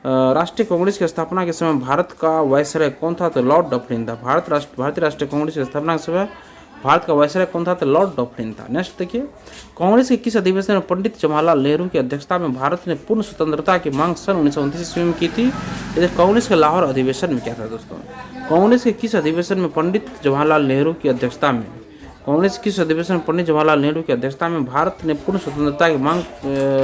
राष्ट्रीय कांग्रेस की स्थापना के समय भारत का वायसराय कौन था? तो लॉर्ड डफरिन था। भारतीय राष्ट्रीय कांग्रेस की स्थापना के समय भारत का वायसराय कौन था? तो लॉर्ड डफरिन था। नेक्स्ट देखिए, कांग्रेस के किस अधिवेशन में पंडित जवाहरलाल नेहरू की अध्यक्षता में भारत ने पूर्ण स्वतंत्रता की मांग सन 1929 ईस्वी में की थी? कांग्रेस के लाहौर अधिवेशन में क्या था? दोस्तों कांग्रेस के किस अधिवेशन में पंडित जवाहरलाल नेहरू की अध्यक्षता में भारत ने पूर्ण स्वतंत्रता की मांग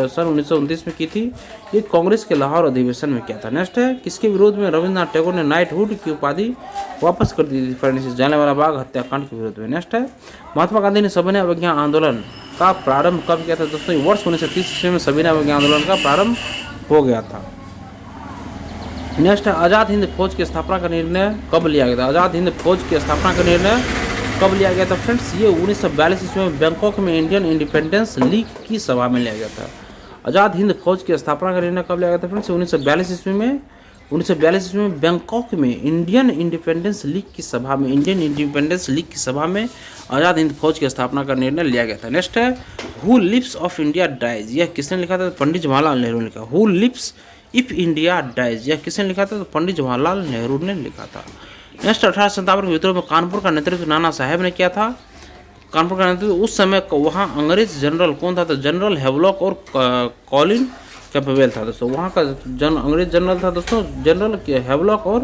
सन 1929 में की थी? ये कांग्रेस के लाहौर अधिवेशन में क्या था? नेक्स्ट है, किसके विरोध में रविन्द्रनाथ टैगोर ने नाइटहुड की उपाधि वापस कर दी थी? फ्रेंड्स जलियांवाला बाग हत्याकांड के विरोध में। नेक्स्ट है, महात्मा गांधी ने सविनय अवज्ञा आंदोलन का प्रारंभ कब किया था? दोस्तों वर्ष 1930 ईस्वी में सविनय अवज्ञा आंदोलन का प्रारंभ हो गया था। नेक्स्ट है, आज़ाद हिंद फौज की स्थापना का निर्णय कब लिया गया था? आज़ाद हिंद फौज की स्थापना का निर्णय कब लिया गया था? फ्रेंड्स ये 1942 ईस्वी में बैंकॉक में इंडियन इंडिपेंडेंस लीग की सभा में लिया गया था। आज़ाद हिंद फौज की स्थापना का निर्णय कब लिया गया था? फ्रेंड्स 1942 ईस्वी में बैंकॉक में इंडियन इंडिपेंडेंस लीग की सभा में आज़ाद हिंद फौज की स्थापना का निर्णय लिया गया था। नेक्स्ट है, who lives of India dies, यह किसने लिखा था? पंडित जवाहरलाल नेहरू ने लिखा। Who lives if India dies, यह किसने लिखा था? तो पंडित जवाहरलाल नेहरू ने लिखा था। नेक्स्ट, 1857 के विद्रोह में कानपुर का नेतृत्व नाना साहेब ने किया था। कानपुर का नेतृत्व उस समय वहाँ अंग्रेज जनरल कौन था? तो जनरल हैवलॉक और कॉलिन कैम्पबेल था दोस्तों। वहाँ का अंग्रेज जनरल था दोस्तों, जनरल हैवलॉक और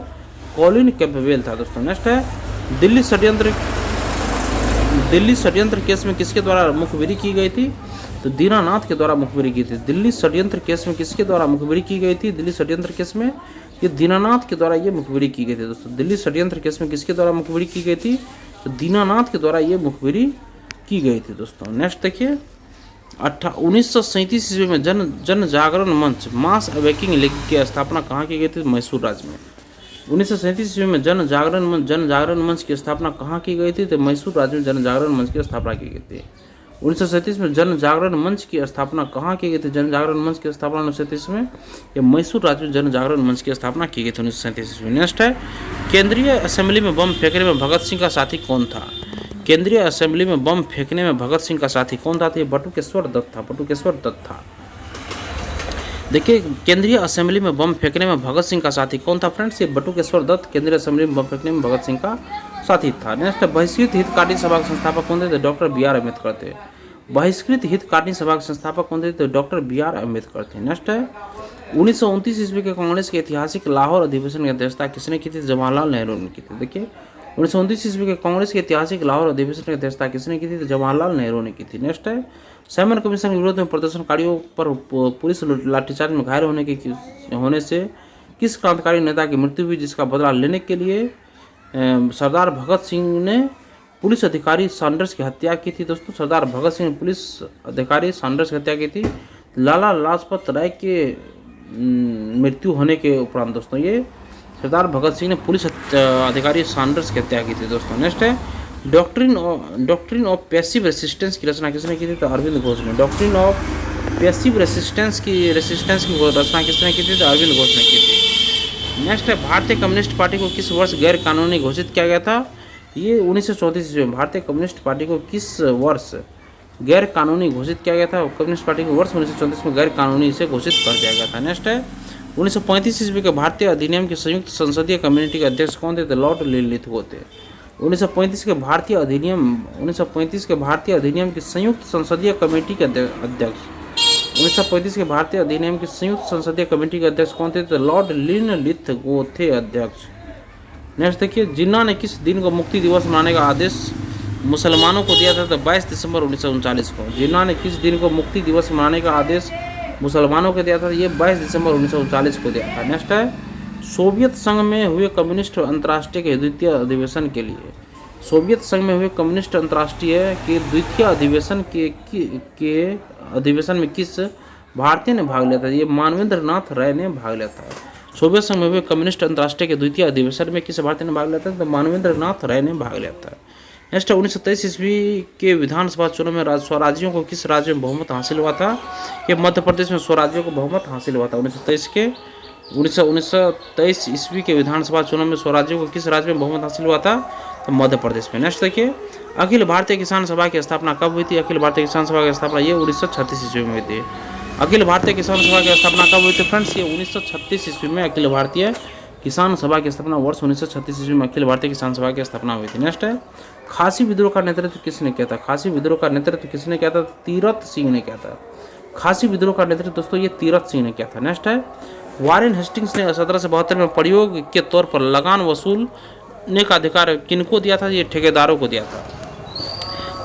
कॉलिन कैम्पबेल था दोस्तों। नेक्स्ट है, दिल्ली षड्यंत्र केस में किसके द्वारा मुखबिरी की गई थी? तो दीनानाथ के द्वारा मुखबिरी की थी। दिल्ली षड्यंत्र केस में किसके द्वारा मुखबिरी की गई थी? दिल्ली षड्यंत्र केस में ये दीनानाथ के द्वारा ये मुखबिरी की गई थी दोस्तों। दिल्ली षड्यंत्र केस में किसके द्वारा मुखबिरी की गई थी? तो दीनानाथ के द्वारा ये मुखबिरी की गई थी दोस्तों। नेक्स्ट देखिए, 1937 ईस्वी में जन जागरण मंच मास अवेकिंग लीग की स्थापना कहाँ की गई थी? मैसूर राज्य में। 1937 ईस्वी में जन जागरण मंच की स्थापना कहाँ की गई थी? तो मैसूर राज्य में जन जागरण मंच की स्थापना की गई थी। 1937 में जन जागरण मंच की स्थापना कहाँ की गई थी? जन जागरण मंच की स्थापना 1937 में ये मैसूर राज्य में जन जागरण मंच की स्थापना की गई थी 1937 में। नेक्स्ट है, केंद्रीय असेंबली में बम फेंकने में भगत सिंह का साथी कौन था? केंद्रीय असेंबली में बम फेंकने में भगत सिंह का साथी कौन था? तो ये बटुकेश्वर दत्त था, बटुकेश्वर दत्त था। देखिए, केंद्रीय असेंबली में बम फेंकने में भगत सिंह का साथी कौन था फ्रेंड्स? ये बटुकेश्वर दत्त केंद्रीय असेंबली में बम फेंकने में भगत सिंह का साथी था। नेक्स्ट, बहिष्कृत हितकार्य सभा के संस्थापक कौन थे? डॉक्टर बी आर अम्बेडकर थे। बहिष्कृत हितकार्य सभा के संस्थापक कौन थे? तो डॉक्टर बी आर अम्बेडकर थे। नेक्स्ट है, 1929 ईस्वी के कांग्रेस के ऐतिहासिक लाहौर अधिवेशन की अध्यक्षता किसने की थी? जवाहरलाल नेहरू ने की थी। देखिए, 1929 ईस्वी के कांग्रेस के ऐतिहासिक लाहौर अधिवेशन की अध्यक्षता किसने की थी? तो जवाहरलाल नेहरू ने की थी। नेक्स्ट है, साइमन कमीशन के विरोध में प्रदर्शनकारियों पर पुलिस लाठीचार्ज में घायल होने से किस क्रांतिकारी नेता की मृत्यु हुई, जिसका बदला लेने के लिए सरदार भगत सिंह ने पुलिस अधिकारी सैंडर्स की हत्या की थी? दोस्तों, सरदार भगत सिंह ने पुलिस अधिकारी सैंडर्स की हत्या की थी लाला लाजपत राय के मृत्यु होने के उपरांत। दोस्तों, ये सरदार भगत सिंह ने पुलिस अधिकारी सैंडर्स की हत्या की थी। दोस्तों, नेक्स्ट है, डॉक्ट्रिन ऑफ पैसिव रेसिस्टेंस की रचना किसने की थी? तो अरविंद घोष ने। डॉक्ट्रिन ऑफ पैसिव रेसिस्टेंस की रचना किसने की थी? तो अरविंद घोष ने की थी। नेक्स्ट है, भारतीय कम्युनिस्ट पार्टी को किस वर्ष गैर कानूनी घोषित किया गया था? ये 1934 ईस्वी में भारतीय कम्युनिस्ट पार्टी को किस वर्ष गैर कानूनी घोषित किया गया था? कम्युनिस्ट पार्टी को वर्ष 1934 में गैर कानूनी से घोषित कर दिया गया था। नेक्स्ट है, 1935 ईस्वी के भारतीय अधिनियम के संयुक्त संसदीय कमेटी के अध्यक्ष कौन थे? तो लॉर्ड लिनलिथगो थे। 1935 के भारतीय अधिनियम की संयुक्त संसदीय कमेटी के अध्यक्ष 1935 के भारतीय अधिनियम की संयुक्त संसदीय कमेटी के अध्यक्ष कौन थे? तो लॉर्ड लिनलिथगो थे अध्यक्ष। नेक्स्ट देखिए, जिन्ना ने किस दिन को मुक्ति दिवस मनाने का आदेश मुसलमानों को दिया था? तो 22 दिसंबर 1939 को। जिन्ना ने किस दिन को मुक्ति दिवस मनाने का आदेश मुसलमानों को दिया था? ये 22 दिसंबर 1939 को दिया था। नेक्स्ट है, सोवियत संघ में हुए कम्युनिस्ट अंतर्राष्ट्रीय के द्वितीय अधिवेशन के लिए सोवियत संघ में हुए कम्युनिस्ट अंतर्राष्ट्रीय के द्वितीय अधिवेशन के अधिवेशन में किस भारतीय ने भाग लिया था? ये मानवेंद्र नाथ राय ने भाग लिया था। सोवियत संघ में हुए कम्युनिस्ट अंतर्राष्ट्रीय के द्वितीय अधिवेशन में किस भारतीय ने भाग लिया था? तो मानवेंद्र नाथ राय ने भाग लिया था। नेक्स्ट, 1923 ईस्वी के विधानसभा चुनाव में स्वराज्यों को किस राज्य में बहुमत हासिल हुआ था? ये मध्य प्रदेश में स्वराज्यों को बहुमत हासिल हुआ था। 1923 ईस्वी के विधानसभा चुनाव में स्वराज्यों को किस राज्य में बहुमत हासिल हुआ था? तो मध्य प्रदेश में। नेक्स्ट देखिए, अखिल भारतीय किसान सभा की स्थापना कब हुई थी? अखिल भारतीय किसान सभा की स्थापना ये 1936 ईस्वी में हुई थी। अखिल भारतीय किसान सभा की स्थापना कब हुई थी फ्रेंड्स? ये 1936 ईस्वी में अखिल भारतीय किसान सभा की स्थापना वर्ष 1936 ईस्वी में अखिल भारतीय किसान सभा की स्थापना हुई थी। नेक्स्ट है, खासी विद्रोह का नेतृत्व किसने किया था? खासी विद्रोह का नेतृत्व किसने किया था? तीरथ सिंह ने किया था। खासी विद्रोह का नेतृत्व दोस्तों ये तीरथ सिंह ने किया था। नेक्स्ट है, वारेन हेस्टिंग्स ने 1772 में प्रयोग के तौर पर लगान वसूलने का अधिकार किनको दिया था? ये ठेकेदारों को दिया था।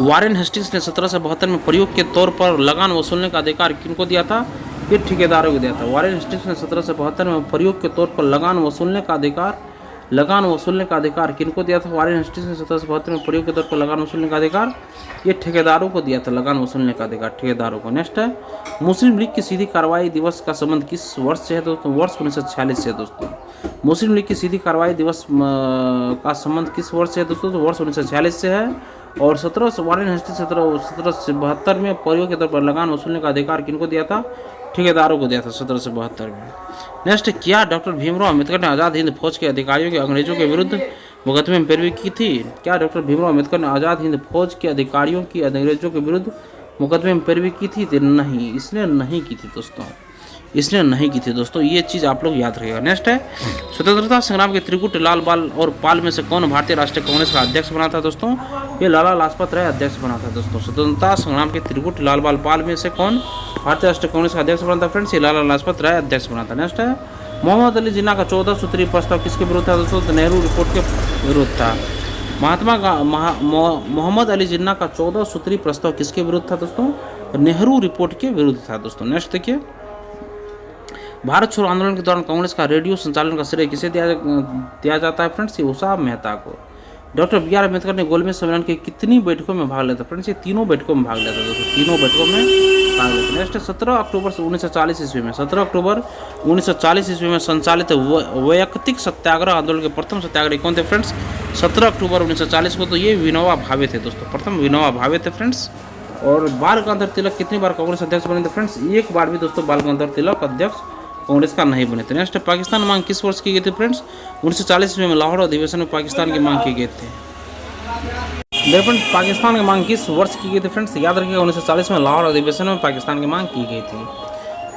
वारेन हेस्टिंग्स ने 1772 में प्रयोग के तौर पर लगान वसूलने का अधिकार किनको दिया था? ये ठेकेदारों को दिया था। वारेन हेस्टिंग्स ने 1772 में प्रयोग के तौर पर लगान वसूलने का अधिकार किनको दिया था? वारेन हेस्टिंग्स ने 1772 में प्रयोग के तौर पर लगान वसूलने का अधिकार ये ठेकेदारों को दिया था, लगान वसूलने का अधिकार ठेकेदारों को। नेक्स्ट है, मुस्लिम लीग की सीधी कार्रवाई दिवस का संबंध किस वर्ष से है दोस्तों? वर्ष 1946 से है दोस्तों। मुस्लिम लीग की सीधी कार्रवाई दिवस का संबंध किस वर्ष से है दोस्तों? तो वर्ष 1946 से है। और 1772 में प्रयोग के तौर पर लगान वसूलने का अधिकार किनको दिया था? ठेकेदारों को दिया था 1772 में। नेक्स्ट, क्या डॉक्टर भीमराव अम्बेडकर ने आज़ाद हिंद फौज के अधिकारियों के अंग्रेजों के विरुद्ध मुकदमे में पैरवी की थी? क्या डॉक्टर भीमराव अम्बेडकर ने आज़ाद हिंद फौज के अधिकारियों की अंग्रेजों के विरुद्ध मुकदमे में पैरवी की थी? नहीं, इसने नहीं की थी दोस्तों, इसने नहीं की थी दोस्तों। ये चीज़ आप लोग याद रखिएगा। नेक्स्ट है, स्वतंत्रता संग्राम के त्रिकुट लाल बाल और पाल में से कौन भारतीय राष्ट्रीय कांग्रेस का अध्यक्ष बना था दोस्तों? ये लाला लाजपत राय अध्यक्ष बना था दोस्तों। स्वतंत्रता संग्राम के त्रिकुट लाल बाल पाल में से कौन भारतीय राष्ट्रीय कांग्रेस का अध्यक्ष बना था फ्रेंड्स? ये लाला लाजपत राय अध्यक्ष बना था। नेक्स्ट है, मोहम्मद अली जिन्ना का 14 सूत्रीय प्रस्ताव किसके विरुद्ध था दोस्तों? तो नेहरू रिपोर्ट के विरुद्ध था। मोहम्मद अली जिन्ना का 14 सूत्रीय प्रस्ताव किसके विरुद्ध था दोस्तों? नेहरू रिपोर्ट के विरुद्ध था दोस्तों। नेक्स्ट देखिए, भारत छोड़ो आंदोलन के दौरान कांग्रेस का रेडियो संचालन का श्रेय किसे दिया जाता है फ्रेंड्स? ये उषा मेहता को। डॉक्टर बी आर अम्बेडकर ने गोलमेज सम्मेलन के कितनी बैठकों में भाग लिया था फ्रेंड्स? ये तीनों बैठकों में भाग लिया था दोस्तों, तीनों बैठकों में भाग लिया था। नेक्स्ट 17 अक्टूबर 1940 ईस्वी में 17 अक्टूबर 1940 ईस्वी में संचालित वैयक्तिक सत्याग्रह आंदोलन के प्रथम सत्याग्रही कौन थे फ्रेंड्स? 17 अक्टूबर 1940 को तो ये विनोबा भावे थे दोस्तों, प्रथम विनोबा भावे थे फ्रेंड्स। और बाल गंगाधर तिलक कितनी बार कांग्रेस अध्यक्ष बने थे फ्रेंड्स? एक बार भी दोस्तों बाल गंगाधर तिलक अध्यक्ष कांग्रेस का नहीं बने थे। नेक्स्ट, पाकिस्तान मांग किस वर्ष की गई थी फ्रेंड्स? 1940 में लाहौर अधिवेशन में पाकिस्तान की मांग की गई थी। फ्रेंड्स, पाकिस्तान की मांग किस वर्ष की गई थी फ्रेंड्स? याद रखिएगा 1940 में लाहौर अधिवेशन में पाकिस्तान की मांग की गई थी।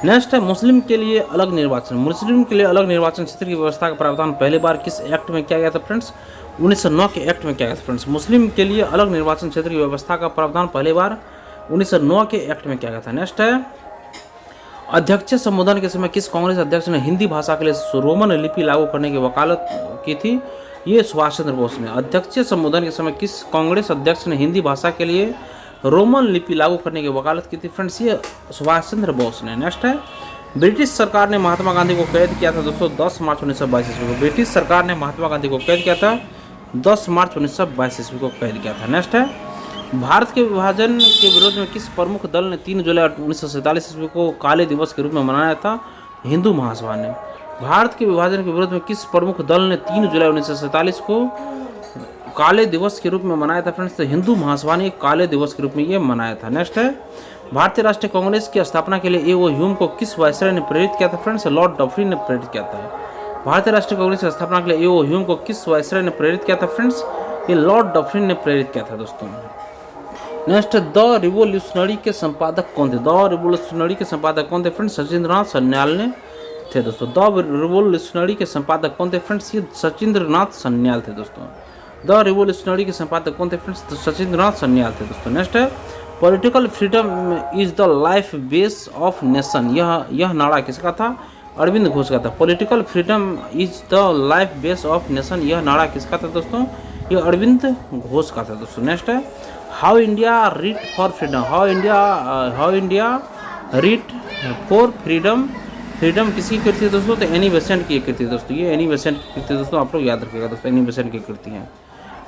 नेक्स्ट है, मुस्लिम के लिए अलग निर्वाचन। मुस्लिम के लिए अलग निर्वाचन क्षेत्र की व्यवस्था का प्रावधान पहली बार किस एक्ट में किया गया था फ्रेंड्स? 1909 के एक्ट में किया गया था फ्रेंड्स। मुस्लिम के लिए अलग निर्वाचन क्षेत्र की व्यवस्था का प्रावधान पहली बार 1909 के एक्ट में किया गया था। नेक्स्ट है, अध्यक्षीय संबोधन के समय किस कांग्रेस अध्यक्ष ने हिंदी भाषा के लिए रोमन लिपि लागू करने की वकालत की थी? ये सुभाष चंद्र बोस ने। अध्यक्षीय संबोधन के समय किस कांग्रेस अध्यक्ष ने हिंदी भाषा के लिए रोमन लिपि लागू करने की वकालत की थी फ्रेंड्स? ये सुभाष चंद्र बोस ने। नेक्स्ट है, ब्रिटिश सरकार ने महात्मा गांधी को कैद किया था दोस्तों 10 मार्च 1922 ईस्वी को। ब्रिटिश सरकार ने महात्मा गांधी को कैद किया था 10 मार्च 1922 ईस्वी को कैद किया था। नेक्स्ट है, भारत के विभाजन के विरोध में किस प्रमुख दल ने 3 जुलाई 1947 ईस्वी को काले दिवस के रूप में मनाया था? हिंदू महासभा ने। भारत के विभाजन के विरोध में किस प्रमुख दल ने 3 जुलाई 1947 को काले दिवस के रूप में मनाया था फ्रेंड्स? तो हिंदू महासभा ने काले दिवस के रूप में ये मनाया था। नेक्स्ट है, भारतीय राष्ट्रीय कांग्रेस की स्थापना के लिए ए.ओ. ह्यूम को किस वायसराय ने प्रेरित किया था फ्रेंड्स? लॉर्ड डफरिन ने प्रेरित किया था। भारतीय राष्ट्रीय कांग्रेस की स्थापना के लिए ए.ओ. ह्यूम को किस वायसराय ने प्रेरित किया था फ्रेंड्स? ये लॉर्ड डफरिन ने प्रेरित किया था दोस्तों। नेक्स्ट, द रिवोल्यूशनरी के संपादक कौन थे? द रिवोल्यूशनरी के संपादक कौन थे फ्रेंड्स? सचिंद्रनाथ सन्याल ने थे दोस्तों। द रिवोल्यूशनरी के संपादक कौन थे फ्रेंड्स? ये सचिंद्रनाथ सन्याल थे दोस्तों। द रिवोल्यूशनरी के संपादक कौन थे फ्रेंड्स? तो सचिंद्रनाथ सन्याल थे दोस्तों। नेक्स्ट है, political freedom is the life base of nation. यह नारा किसका था? अरविंद घोष का था। Political freedom is the life base of nation, यह नारा किसका था दोस्तों? ये अरविंद घोष का था दोस्तों। नेक्स्ट है, how India wrought for freedom. How India wrought for freedom. Freedom किसकी कृति है दोस्तों? तो एनी बेसेंट की कृति है दोस्तों। ये एनी बेसेंट की कृति है दोस्तों, आप लोग याद रखिएगा दोस्तों, एनी बेसेंट की कृति है।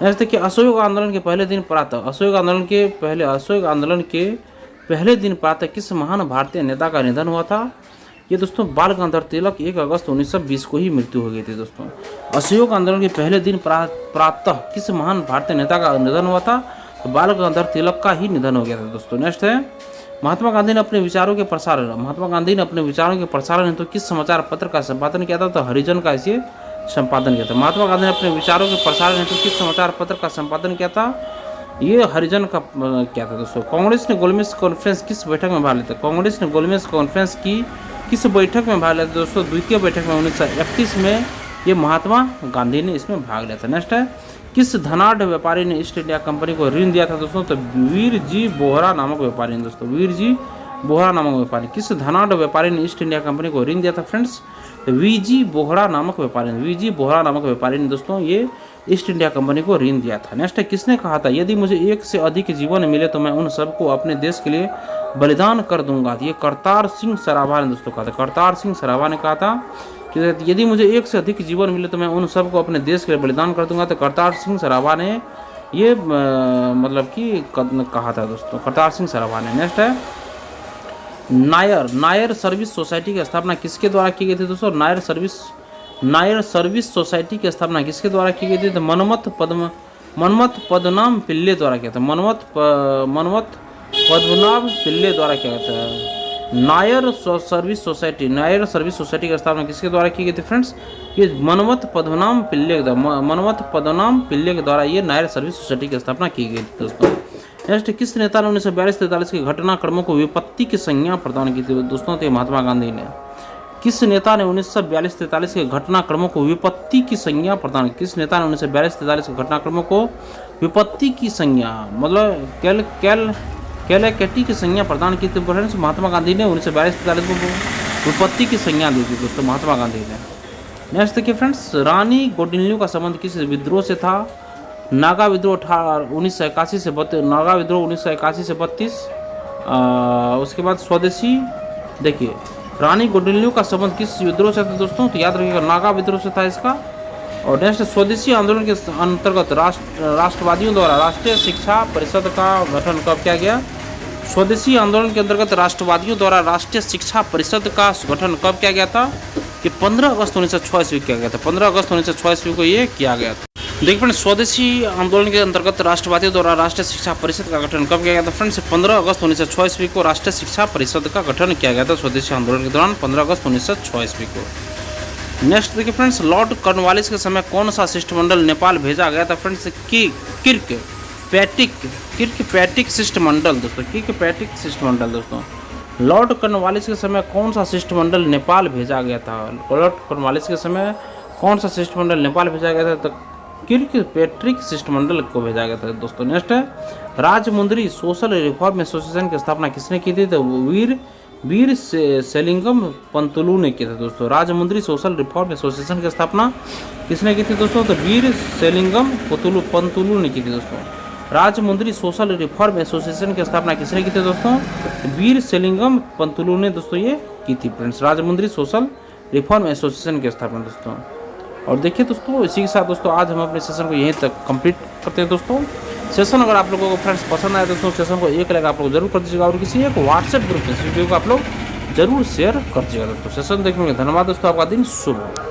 नेक्स्ट देखिए, असहयोग आंदोलन के पहले दिन प्रातः असहयोग आंदोलन के पहले दिन प्रातः किस महान भारतीय नेता का निधन हुआ था? ये दोस्तों बाल गंगाधर तिलक 1 अगस्त 1920 को ही मृत्यु हो गई थी दोस्तों। असहयोग आंदोलन के पहले दिन प्रातः किस महान भारतीय नेता का निधन हुआ था? तो बाल गंगाधर तिलक का ही निधन हो गया था दोस्तों। नेक्स्ट है, महात्मा गांधी ने अपने विचारों के प्रसारण हेतु किस समाचार पत्र का संपादन किया था? तो हरिजन का इसे संपादन किया था। महात्मा गांधी ने अपने विचारों के प्रसारण हेतु किस समाचार पत्र का संपादन किया था? ये हरिजन का क्या था दोस्तों। कांग्रेस ने गोलमेज कॉन्फ्रेंस किस बैठक में भाग लिया था? कांग्रेस ने गोलमेज कॉन्फ्रेंस की किस बैठक में भाग लिया था दोस्तों? द्वितीय बैठक में 1931 में ये महात्मा गांधी ने इसमें भाग लिया था। नेक्स्ट है, किस धनाढ़ व्यापारी ने ईस्ट इंडिया कंपनी को ऋण दिया था दोस्तों? तो वीर जी बोहरा नामक व्यापारी ने दोस्तों। वीर जी बोहरा नामक व्यापारी। किस धनाढ़ व्यापारी ने ईस्ट इंडिया कंपनी को ऋण दिया था फ्रेंड्स? तो वीजी बोहरा नामक व्यापारी ने दोस्तों ये ईस्ट इंडिया कंपनी को ऋण दिया था। नेक्स्ट है, किसने कहा था यदि मुझे एक से अधिक जीवन मिले तो मैं उन सबको अपने देश के लिए बलिदान कर दूंगा? ये करतार सिंह सराभा ने दोस्तों कहा था। करतार सिंह सराभा ने कहा था कि यदि मुझे एक से अधिक जीवन मिले तो मैं उन सबको अपने देश के लिए बलिदान कर दूंगा। तो करतार सिंह सराभा ने ये मतलब कि कहा था दोस्तों, करतार सिंह सराभा ने। नेक्स्ट है, नायर सर्विस सोसाइटी की स्थापना किसके द्वारा की गई थी दोस्तों? नायर सर्विस सोसाइटी की स्थापना किसके द्वारा की गई थी? तो मनमथ पद्मनाभ पिल्ले द्वारा किया था। मनमथ पद्मनाभ पिल्ले द्वारा किया था। नायर सर्विस सोसाइटी की स्थापना किसके द्वारा की गई थी फ्रेंड्स? ये मनमथ पद्मनाभ पिल्ले के द्वारा ये नायर सर्विस सोसाइटी की स्थापना की गई थी दोस्तों। नेक्स्ट, किस नेता ने 1942-43 के घटनाक्रमों को विपत्ति की संज्ञा प्रदान की थी दोस्तों? तो महात्मा गांधी ने। किस नेता ने 1942-43 के घटनाक्रमों को विपत्ति की संज्ञा प्रदान की? किस नेता ने 1942-43 के घटनाक्रमों को विपत्ति की संज्ञा मतलब कैलेकेटी की संज्ञा प्रदान की थी फ्रेंड्स? महात्मा गांधी ने 1942-43 को विपत्ति की संज्ञा दी थी दोस्तों, महात्मा गांधी ने। नेक्स्ट देखिए फ्रेंड्स, रानी गौडिन्यू का संबंध किस विद्रोह से था? नागा विद्रोह 1981 से 32। उसके बाद स्वदेशी। देखिए, रानी गौडिन्यू का संबंध किस विद्रोह से था दोस्तों? तो याद रखिएगा नागा विद्रोह से था इसका। और नेक्स्ट, स्वदेशी आंदोलन के अंतर्गत राष्ट्रवादियों द्वारा राष्ट्रीय शिक्षा परिषद का गठन कब किया गया? स्वदेशी आंदोलन के अंतर्गत राष्ट्रवादियों द्वारा राष्ट्रीय शिक्षा परिषद का गठन कब किया गया था? कि 15 अगस्त 1906 ईस्वी किया गया था। 15 अगस्त 1906 ईस्वी को ये किया गया था। देखिए फ्रेंड्स, स्वदेशी आंदोलन के अंतर्गत राष्ट्रवादियों द्वारा राष्ट्रीय शिक्षा परिषद का गठन कब किया गया था? फ्रेंड्स 15 अगस्त 1906 ईस्वी को राष्ट्रीय शिक्षा परिषद का गठन किया गया था स्वदेशी आंदोलन के दौरान 15 अगस्त 1906 ईस्वी को। नेक्स्ट देखिए फ्रेंड्स, लॉर्ड कॉर्नवालिस के समय कौन सा शिष्टमंडल नेपाल भेजा गया था? फ्रेंड्स किर्क पैटिक शिष्टमंडल दोस्तों, किर्क पैटिक शिष्टमंडल दोस्तों। लॉर्ड कॉर्नवालिस के समय कौन सा शिष्टमंडल नेपाल भेजा गया था? लॉर्ड कॉर्नवालिस के समय कौन सा शिष्टमंडल नेपाल भेजा गया था? तो किर्क पैट्रिक शिष्टमंडल को भेजा गया था दोस्तों। नेक्स्ट है, राजमुंद्री सोशल रिफॉर्म एसोसिएशन की स्थापना किसने की थी? तो वीर सेलिंगम पंतुलू ने की थी दोस्तों। राजमुंद्री सोशल रिफॉर्म एसोसिएशन की स्थापना किसने की थी दोस्तों? तो वीर सेलिंगम पंतुलू ने की थी दोस्तों। राजमुंद्री सोशल रिफॉर्म एसोसिएशन की स्थापना किसने की थी दोस्तों? वीर सेलिंगम पंतुलू ने दोस्तों ये की थी friends, Rajahmundry social reform association की स्थापना दोस्तों। और देखिए दोस्तों, इसी के साथ दोस्तों आज हम अपने सेशन को यहीं तक कंप्लीट करते हैं दोस्तों। सेशन अगर आप लोगों को फ्रेंड्स पसंद आए दोस्तों, सेशन को एक लाइक आप लोग जरूर कर दीजिएगा और किसी एक व्हाट्सएप ग्रुप में इस वीडियो को आप लोग जरूर शेयर कर दीजिएगा दोस्तों। सेशन देखने के लिए धन्यवाद दोस्तों, आपका दिन शुभ हो।